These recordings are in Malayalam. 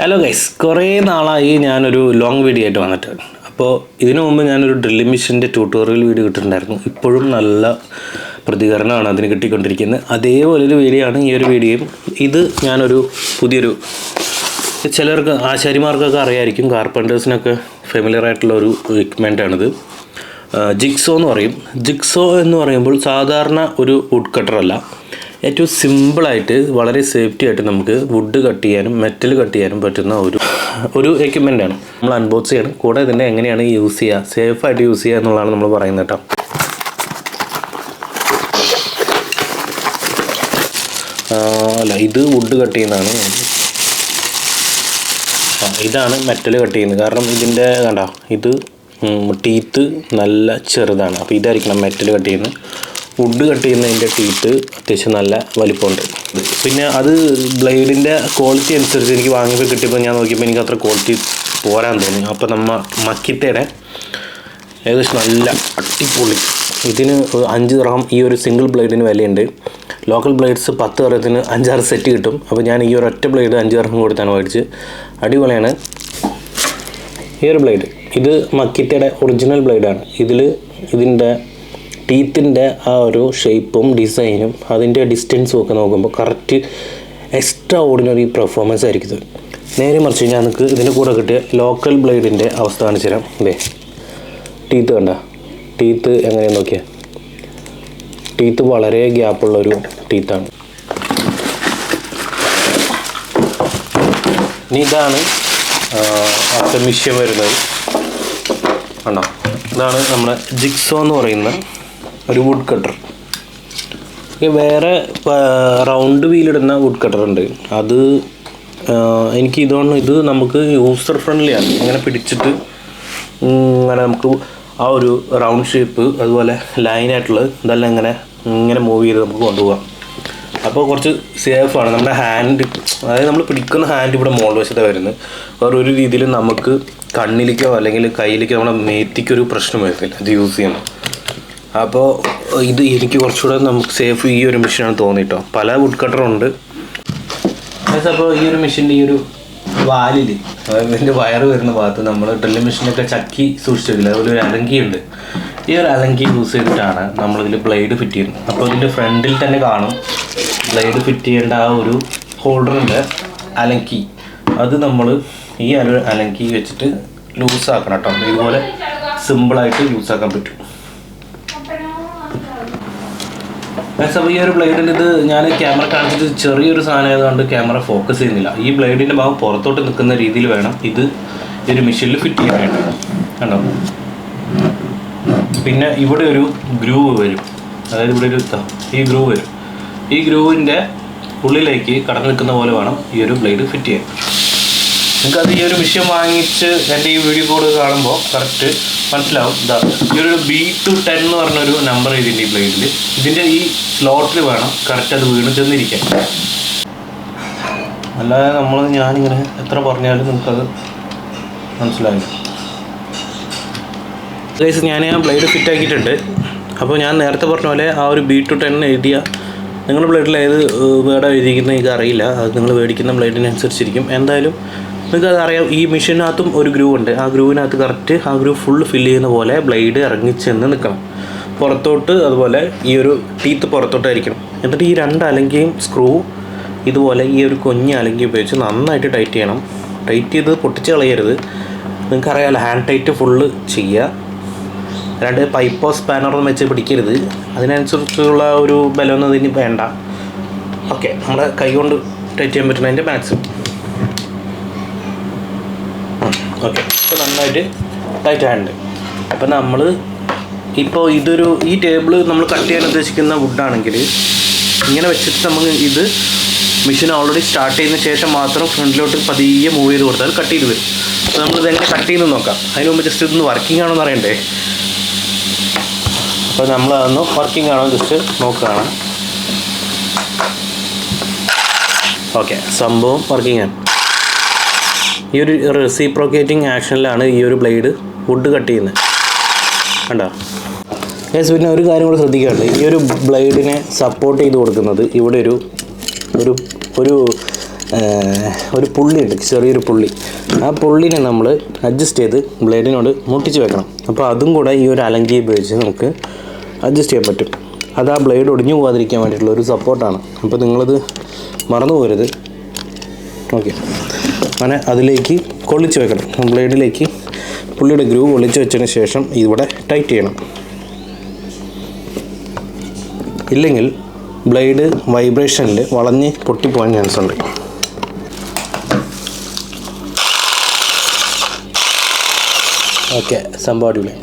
ഹലോ ഗൈസ്, കുറേ നാളായി ഞാനൊരു ലോങ് വീഡിയോ ആയിട്ട് വന്നിട്ട്. അപ്പോൾ ഇതിനു മുമ്പ് ഞാനൊരു ഡ്രില്ലിംഗ് മെഷീൻ്റെ ട്യൂട്ടോറിയൽ വീഡിയോ ഇട്ടിട്ടുണ്ടായിരുന്നു. ഇപ്പോഴും നല്ല പ്രതികരണമാണ് അതിന് കിട്ടിക്കൊണ്ടിരിക്കുന്നത്. അതേപോലൊരു വീഡിയോ ആണ് ഈ ഒരു വീഡിയോയും. ഇത് ഞാനൊരു പുതിയൊരു ചിലർക്ക് ആശാരിമാർക്കൊക്കെ അറിയായിരിക്കും, കാർപ്പൻറ്റേഴ്സിനൊക്കെ ഫെമിലിയർ ആയിട്ടുള്ള ഒരു എക്യുപ്മെൻ്റാണിത്. ജിഗ്സോ എന്ന് പറയും. ജിഗ്സോ എന്ന് പറയുമ്പോൾ സാധാരണ ഒരു വുഡ് കട്ടറല്ല, ഏറ്റവും സിമ്പിളായിട്ട് വളരെ സേഫ്റ്റി ആയിട്ട് നമുക്ക് വുഡ് കട്ട് ചെയ്യാനും മെറ്റൽ കട്ട് ചെയ്യാനും പറ്റുന്ന ഒരു എക്യുപ്മെൻ്റാണ്. നമ്മൾ അൺബോക്സ് ചെയ്യണം, കൂടെ ഇതിൻ്റെ എങ്ങനെയാണ് യൂസ് ചെയ്യുക, സേഫായിട്ട് യൂസ് ചെയ്യുക എന്നുള്ളതാണ് നമ്മൾ പറയുന്നത് കേട്ടോ. അല്ല, ഇത് വുഡ് കട്ട് ചെയ്യുന്നതാണ്. ഇതാണ് മെറ്റൽ കട്ട് ചെയ്യുന്നത്. കാരണം ഇതിൻ്റെ കണ്ടോ, ഇത് ടീത്ത് നല്ല ചെറുതാണ്. അപ്പോൾ ഇതായിരിക്കണം മെറ്റൽ കട്ട് ചെയ്യുന്നത്. വുഡ് കട്ട് ചെയ്യുന്നതിൻ്റെ ടീത്ത് അത്യാവശ്യം നല്ല വലിപ്പമുണ്ട്. പിന്നെ അത് ബ്ലേഡിൻ്റെ ക്വാളിറ്റി അനുസരിച്ച് എനിക്ക് വാങ്ങിയപ്പോൾ കിട്ടിയപ്പോൾ ഞാൻ നോക്കിയപ്പോൾ എനിക്ക് അത്ര ക്വാളിറ്റി പോരാൻ തോന്നി. അപ്പോൾ മക്കിത്തയുടെ ഏകദേശം നല്ല അടിപൊളി, ഇതിന് 5 ദിർഹം ഈ ഒരു സിംഗിൾ ബ്ലേഡിന് വിലയുണ്ട്. ലോക്കൽ ബ്ലേഡ്സ് 10 ദിർഹത്തിന് 5-6 സെറ്റ് കിട്ടും. അപ്പോൾ ഞാൻ ഈ ഒരു ഒറ്റ ബ്ലേഡ് 5 ദിർഹം കൊടുത്താണ് മേടിച്ച്. അടിപൊളിയാണ് ഈ ഒരു ബ്ലേഡ്. ഇത് മക്കിത്തയുടെ ഒറിജിനൽ ബ്ലേഡാണ്. ഇതിൻ്റെ ടീത്തിൻ്റെ ആ ഒരു ഷേപ്പും ഡിസൈനും അതിൻ്റെ ഡിസ്റ്റൻസും ഒക്കെ നോക്കുമ്പോൾ കറക്റ്റ് എക്സ്ട്രാ ഓർഡിനറി പെർഫോമൻസ് ആയിരിക്കും ഇത്. നേരെ മറിച്ച് ഞാൻ നിങ്ങൾക്ക് ഇതിൻ്റെ കൂടെ കിട്ടിയ ലോക്കൽ ബ്ലേഡിൻ്റെ അവസ്ഥ കാണിച്ചു തരാം. ഇതേ ടീത്ത് കണ്ട, ടീത്ത് എങ്ങനെയാണെന്ന് നോക്കിയാൽ ടീത്ത് വളരെ ഗ്യാപ്പുള്ളൊരു ടീത്താണ്. ഇനി ഇതാണ് മിഷ്യൻ വരുന്നത് കണ്ടോ. ഇതാണ് നമ്മുടെ ജിഗ്സോ എന്ന് പറയുന്ന ഒരു വുഡ് കട്ടർ. വേറെ റൗണ്ട് വീലിടുന്ന വുഡ് കട്ടർ ഉണ്ട്. അത് എനിക്ക് ഇതുകൊണ്ട് ഇത് നമുക്ക് യൂസർ ഫ്രണ്ട്ലിയാണ്. ഇങ്ങനെ പിടിച്ചിട്ട് ഇങ്ങനെ നമുക്ക് ആ ഒരു റൗണ്ട് ഷേപ്പ് അതുപോലെ ലൈനായിട്ടുള്ളത് ഇതെല്ലാം ഇങ്ങനെ മൂവ് ചെയ്ത് നമുക്ക് കൊണ്ടുപോകാം. അപ്പോൾ കുറച്ച് സേഫാണ്. നമ്മുടെ ഹാൻഡ്, അതായത് നമ്മൾ പിടിക്കുന്ന ഹാൻഡ് ഇവിടെ മുകൾ വശത്താണ് വരുന്നത്. വേറൊരു രീതിയിൽ നമുക്ക് കണ്ണിലേക്കോ അല്ലെങ്കിൽ കയ്യിലേക്കോ നമ്മുടെ മേത്തിക്കൊരു പ്രശ്നം വരുന്നില്ല ഇത് യൂസ് ചെയ്യണം. അപ്പോൾ ഇത് എനിക്ക് കുറച്ചുകൂടെ നമുക്ക് സേഫ് ഈ ഒരു മെഷീനാണ് തോന്നിയിട്ടോ. പല വുഡ് കട്ടറുണ്ട്. അപ്പോൾ ഈ ഒരു മെഷീൻ്റെ ഈ ഒരു വാലിൽ, അതായത് ഇതിൻ്റെ വയറ് വരുന്ന ഭാഗത്ത് നമ്മൾ ഡ്രില്ലിംഗ് മെഷീനൊക്കെ ചക്കി സൂക്ഷിച്ചിട്ടില്ല, അതുപോലെ ഒരു അലങ്കിയുണ്ട്. ഈ ഒരു അലങ്കി യൂസ് ചെയ്തിട്ടാണ് നമ്മളിതിൽ ബ്ലേഡ് ഫിറ്റ് ചെയ്യുന്നത്. അപ്പോൾ ഇതിൻ്റെ ഫ്രണ്ടിൽ തന്നെ കാണും ബ്ലേഡ് ഫിറ്റ് ചെയ്യേണ്ട ആ ഒരു ഹോൾഡറിൻ്റെ അലങ്കി. അത് നമ്മൾ ഈ അലങ്കി വെച്ചിട്ട് ലൂസാക്കണം കേട്ടോ. ഇതുപോലെ സിമ്പിളായിട്ട് ലൂസാക്കാൻ പറ്റും. അപ്പോൾ ഈ ഒരു ബ്ലേഡിൽ ഇത് ഞാൻ ക്യാമറ കാണിച്ചിട്ട് ചെറിയൊരു സാധനം ആയതുകൊണ്ട് ക്യാമറ ഫോക്കസ് ചെയ്യുന്നില്ല. ഈ ബ്ലേഡിൻ്റെ ഭാഗം പുറത്തോട്ട് നിൽക്കുന്ന രീതിയിൽ വേണം ഇത് ഒരു മെഷീനിൽ ഫിറ്റ് ചെയ്യാൻ വേണ്ടി. കണ്ടോ, പിന്നെ ഇവിടെ ഒരു ഗ്രൂവ് വരും. അതായത് ഇവിടെ ഒരു ഈ ഗ്രൂവ് വരും. ഈ ഗ്രൂവിൻ്റെ ഉള്ളിലേക്ക് കടന്നു നിൽക്കുന്ന പോലെ വേണം ഈ ഒരു ബ്ലേഡ് ഫിറ്റ് ചെയ്യാൻ. നിങ്ങൾക്കത് ഈ ഒരു മെഷീൻ വാങ്ങിച്ച് എൻ്റെ ഈ വീഡിയോ കോഡ് കാണുമ്പോൾ കറക്റ്റ് മനസ്സിലാവും. ഇതാ ഈ ഒരു B210 എന്ന് പറഞ്ഞൊരു നമ്പർ ഇതിൻ്റെ ഈ ബ്ലേഡിൽ, ഇതിൻ്റെ ഈ സ്ലോട്ടിൽ വേണം കറക്റ്റ് അത് വീണ് ചെന്നിരിക്കാൻ. അല്ലാതെ ഞാനിങ്ങനെ എത്ര പറഞ്ഞാലും നിങ്ങൾക്കത് മനസ്സിലാവില്ല. ഗൈസ്, ഞാൻ ബ്ലേഡ് ഫിറ്റ് ആക്കിയിട്ടുണ്ട്. അപ്പോൾ ഞാൻ നേരത്തെ പറഞ്ഞ പോലെ ആ ഒരു B210 എഴുതിയ നിങ്ങളുടെ ബ്ലേഡിൽ ഏത് വേർഡാണ് എഴുതിയിരിക്കുന്നത് എനിക്ക് അറിയില്ല. അത് നിങ്ങൾ മേടിക്കുന്ന ബ്ലേഡിനനുസരിച്ചിരിക്കും. എന്തായാലും നിങ്ങൾക്കത് അറിയാം. ഈ മെഷീനകത്തും ഒരു ഗ്രൂവ് ഉണ്ട്. ആ ഗ്രൂവിനകത്ത് കറക്റ്റ് ആ ഗ്രൂവ് ഫുള്ള് ഫില്ല് ചെയ്യുന്ന പോലെ ബ്ലേഡ് ഇറങ്ങിച്ചെന്ന് നിൽക്കണം പുറത്തോട്ട്. അതുപോലെ ഈ ഒരു ടീത്ത് പുറത്തോട്ടായിരിക്കണം. എന്നിട്ട് ഈ 2 അലങ്കിയും സ്ക്രൂ ഇതുപോലെ ഈ ഒരു കുഞ്ഞ് അലങ്കി ഉപയോഗിച്ച് നന്നായിട്ട് ടൈറ്റ് ചെയ്യണം. ടൈറ്റ് ചെയ്ത് പൊട്ടിച്ച് കളയരുത്. നിങ്ങൾക്കറിയാമല്ലോ, ഹാൻഡ് ടൈറ്റ് ഫുള്ള് ചെയ്യുക. 2 പൈപ്പോ സ്പാനറൊന്നും വെച്ച് പിടിക്കരുത്. അതിനനുസരിച്ചുള്ള ഒരു ബലമൊന്നും ഇതിന് വേണ്ട. ഓക്കെ, നമ്മുടെ കൈ കൊണ്ട് ടൈറ്റ് ചെയ്യാൻ പറ്റുന്നതിൻ്റെ മാക്സിമം. ഓക്കെ, ഇപ്പോൾ നന്നായിട്ട് ടൈറ്റ് ഹാൻഡ്. അപ്പോൾ നമ്മൾ ഇപ്പോൾ ഈ ടേബിൾ നമ്മൾ കട്ട് ചെയ്യാൻ ഉദ്ദേശിക്കുന്ന വുഡാണെങ്കിൽ ഇങ്ങനെ വെച്ചിട്ട് നമുക്ക് ഇത് മെഷീൻ ഓൾറെഡി സ്റ്റാർട്ട് ചെയ്തതിന് ശേഷം മാത്രം ഫ്രണ്ടിലോട്ട് പതിയെ മൂവ് ചെയ്ത് കൊടുത്താൽ കട്ട് ചെയ്ത് വരും. അപ്പോൾ നമ്മളിത് എങ്ങനെ കട്ട് ചെയ്യുന്നത് നോക്കാം. അതിന് മുമ്പ് ജസ്റ്റ് ഇതൊന്ന് വർക്കിംഗ് ആണോ എന്ന് അറിയണ്ടേ. അപ്പോൾ നമ്മളതൊന്ന് വർക്കിംഗ് ആണോ ജസ്റ്റ് നോക്കുകയാണ്. ഓക്കെ, സംഭവം വർക്കിംഗ് ആണ്. ഈ ഒരു റെസിപ്രോക്കേറ്റിംഗ് ആക്ഷനിലാണ് ഈ ഒരു ബ്ലേഡ് വുഡ് കട്ട് ചെയ്യുന്നത്. കണ്ടോ ഗൈസ്. പിന്നെ ഒരു കാര്യം കൂടെ ശ്രദ്ധിക്കാറുണ്ട്. ഈ ഒരു ബ്ലേഡിനെ സപ്പോർട്ട് ചെയ്ത് കൊടുക്കുന്നത് ഇവിടെ ഒരു ഒരു പുള്ളിയുണ്ട്, ചെറിയൊരു പുള്ളി. ആ പുള്ളിനെ നമ്മൾ അഡ്ജസ്റ്റ് ചെയ്ത് ബ്ലേഡിനോട് മുട്ടിച്ച് വെക്കണം. അപ്പോൾ അതും കൂടെ ഈ ഒരു അലങ്കി ഉപയോഗിച്ച് നമുക്ക് അഡ്ജസ്റ്റ് ചെയ്യാൻ പറ്റും. അത് ആ ബ്ലേഡ് ഒടിഞ്ഞു പോകാതിരിക്കാൻ വേണ്ടിയിട്ടുള്ള ഒരു സപ്പോർട്ടാണ്. അപ്പോൾ നിങ്ങളത് മറന്നു പോകരുത്. ഓക്കെ, അങ്ങനെ അതിലേക്ക് കൊള്ളിച്ച് വെക്കണം. ബ്ലേഡിലേക്ക് പുള്ളിയുടെ ഗ്രൂ കൊള്ളിച്ച് വെച്ചതിന് ശേഷം ഇവിടെ ടൈറ്റ് ചെയ്യണം. ഇല്ലെങ്കിൽ ബ്ലേഡ് വൈബ്രേഷനിൽ വളഞ്ഞ് പൊട്ടിപ്പോകാൻ ചാൻസ് ഉണ്ട്. ഓക്കെ, സംഭവം അടിപൊളി.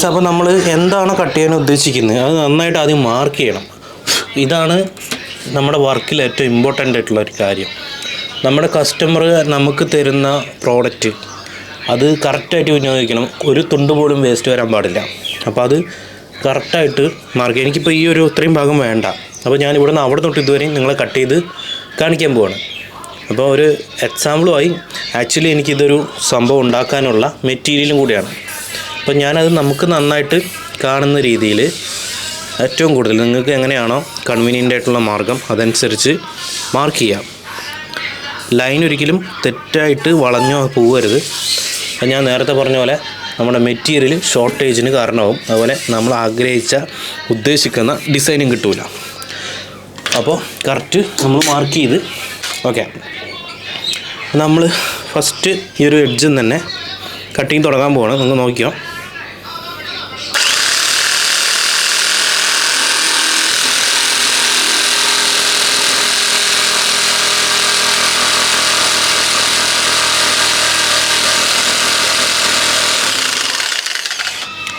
അപ്പോൾ നമ്മൾ എന്താണ് കട്ട് ചെയ്യാൻ ഉദ്ദേശിക്കുന്നത് അത് നന്നായിട്ട് ആദ്യം മാർക്ക് ചെയ്യണം. ഇതാണ് നമ്മുടെ വർക്കിൽ ഏറ്റവും ഇമ്പോർട്ടൻ്റ് ആയിട്ടുള്ള ഒരു കാര്യം. നമ്മുടെ കസ്റ്റമർ നമുക്ക് തരുന്ന പ്രോഡക്റ്റ് അത് കറക്റ്റായിട്ട് വിനിയോഗിക്കണം. ഒരു തുണ്ട് പോലും വേസ്റ്റ് വരാൻ പാടില്ല. അപ്പോൾ അത് കറക്റ്റായിട്ട് മാർക്ക്. എനിക്കിപ്പോൾ ഈ ഒരു ഇത്രയും ഭാഗം വേണ്ട. അപ്പോൾ ഞാൻ ഇവിടെ നിന്ന് അവിടെ തൊട്ട് ഇതുവരെയും നിങ്ങളെ കട്ട് ചെയ്ത് കാണിക്കാൻ പോവാണ്. അപ്പോൾ ഒരു എക്സാമ്പിളുമായി ആക്ച്വലി എനിക്കിതൊരു സംഭവം ഉണ്ടാക്കാനുള്ള മെറ്റീരിയലും കൂടിയാണ്. അപ്പോൾ ഞാനത് നമുക്ക് നന്നായിട്ട് കാണുന്ന രീതിയിൽ ഏറ്റവും കൂടുതൽ നിങ്ങൾക്ക് എങ്ങനെയാണോ കൺവീനിയൻ്റ് ആയിട്ടുള്ള മാർഗം അതനുസരിച്ച് മാർക്ക് ചെയ്യാം. ലൈൻ ഒരിക്കലും തെറ്റായിട്ട് വളഞ്ഞോ പോകരുത്. ഞാൻ നേരത്തെ പറഞ്ഞ പോലെ നമ്മുടെ മെറ്റീരിയൽ ഷോർട്ടേജിന് കാരണമാവും. അതുപോലെ നമ്മൾ ഉദ്ദേശിക്കുന്ന ഡിസൈനും കിട്ടൂല. അപ്പോൾ കറക്റ്റ് നമ്മൾ മാർക്ക് ചെയ്ത് ഓക്കെ. നമ്മൾ ഫസ്റ്റ് ഈ ഒരു എഡ്ജിൽ തന്നെ കട്ടിങ് തുടങ്ങാൻ പോകണം. നിങ്ങൾ നോക്കിയോ.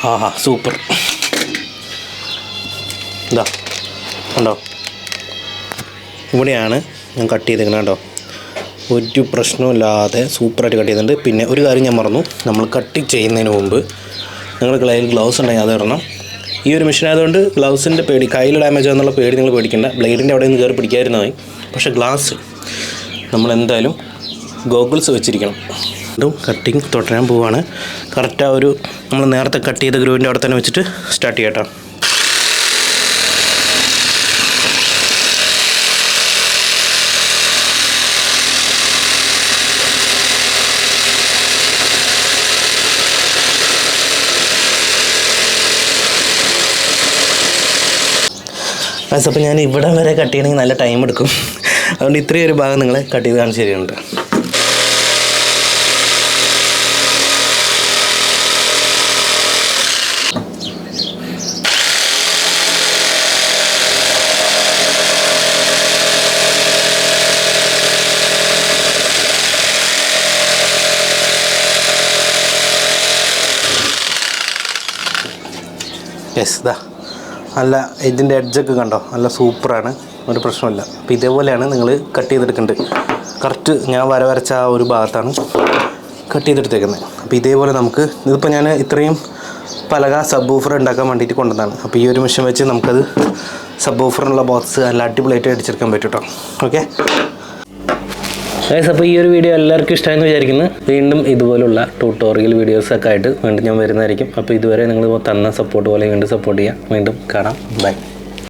ആഹാ, സൂപ്പർ. ഇതാ കണ്ടോ, ഇവിടെയാണ് ഞാൻ കട്ട് ചെയ്തേക്കുന്നത് കേട്ടോ. ഒരു പ്രശ്നമില്ലാതെ സൂപ്പറായിട്ട് കട്ട് ചെയ്തിട്ടുണ്ട്. പിന്നെ ഒരു കാര്യം ഞാൻ മറന്നു, നമ്മൾ കട്ട് ചെയ്യുന്നതിന് മുമ്പ് നിങ്ങൾ കയ്യിൽ ഗ്ലൗസ് ഉണ്ടെങ്കിൽ അത് ഇടണം. ഈ ഒരു മെഷീൻ ആയതുകൊണ്ട് ഗ്ലൗസിൻ്റെ പേടി, കയ്യിൽ ഡാമേജ് ആണെന്നുള്ള പേടി നിങ്ങൾ പേടിക്കേണ്ട. ബ്ലേഡിൻ്റെ അവിടെ നിന്ന് കയറി പിടിക്കാതിരുന്നതായി. പക്ഷേ ഗ്ലാസ് നമ്മളെന്തായാലും ഗോഗിൾസ് വെച്ചിരിക്കണം. വീണ്ടും കട്ടിങ് തുടരാൻ പോവുകയാണ്. കറക്റ്റ് ആ ഒരു നമ്മൾ നേരത്തെ കട്ട് ചെയ്ത ഗ്രൂവിൻ്റെ അവിടെ തന്നെ വെച്ചിട്ട് സ്റ്റാർട്ട് ചെയ്യാം കേട്ടോ. അപ്പോൾ ഞാൻ ഇവിടെ വരെ കട്ട് ചെയ്യണമെങ്കിൽ നല്ല ടൈം എടുക്കും. അതുകൊണ്ട് ഇത്രയും ഒരു ഭാഗം നിങ്ങളെ കട്ട് ചെയ്ത് കാണിച്ച് തരുന്നുണ്ട്. യെസ്, ഇതാ നല്ല ഇതിൻ്റെ എഡ്ജൊക്കെ കണ്ടോ, നല്ല സൂപ്പറാണ്, ഒരു പ്രശ്നമില്ല. അപ്പോൾ ഇതേപോലെയാണ് നിങ്ങൾ കട്ട് ചെയ്തെടുക്കേണ്ടത്. കറക്റ്റ് ഞാൻ വരച്ച ആ ഒരു ഭാഗത്താണ് കട്ട് ചെയ്തെടുത്തേക്കുന്നത്. അപ്പോൾ ഇതേപോലെ നമുക്ക് ഇതിപ്പോൾ ഞാൻ ഇത്രയും പലക സബ് വൂഫർ ഉണ്ടാക്കാൻ വേണ്ടിയിട്ട് കൊണ്ടുവന്നതാണ്. അപ്പോൾ ഈ ഒരു മെഷീൻ വെച്ച് നമുക്കത് സബ് വൂഫറിനുള്ള ബോക്സ് നല്ല അടിപൊളിയായിട്ട് അടിച്ചെടുക്കാൻ പറ്റും കേട്ടോ. ഓക്കെ ഗൈസ്, അപ്പോൾ ഈ ഒരു വീഡിയോ എല്ലാവർക്കും ഇഷ്ടമായെന്ന് വിചാരിക്കുന്നു. വീണ്ടും ഇതുപോലുള്ള ട്യൂട്ടോറിയൽ വീഡിയോസൊക്കെ ആയിട്ട് വീണ്ടും ഞാൻ വരുന്നതായിരിക്കും. അപ്പോൾ ഇതുവരെ നിങ്ങൾ തന്ന സപ്പോർട്ട് പോലെ വീണ്ടും സപ്പോർട്ട് ചെയ്യാം. വീണ്ടും കാണാം. ബൈ.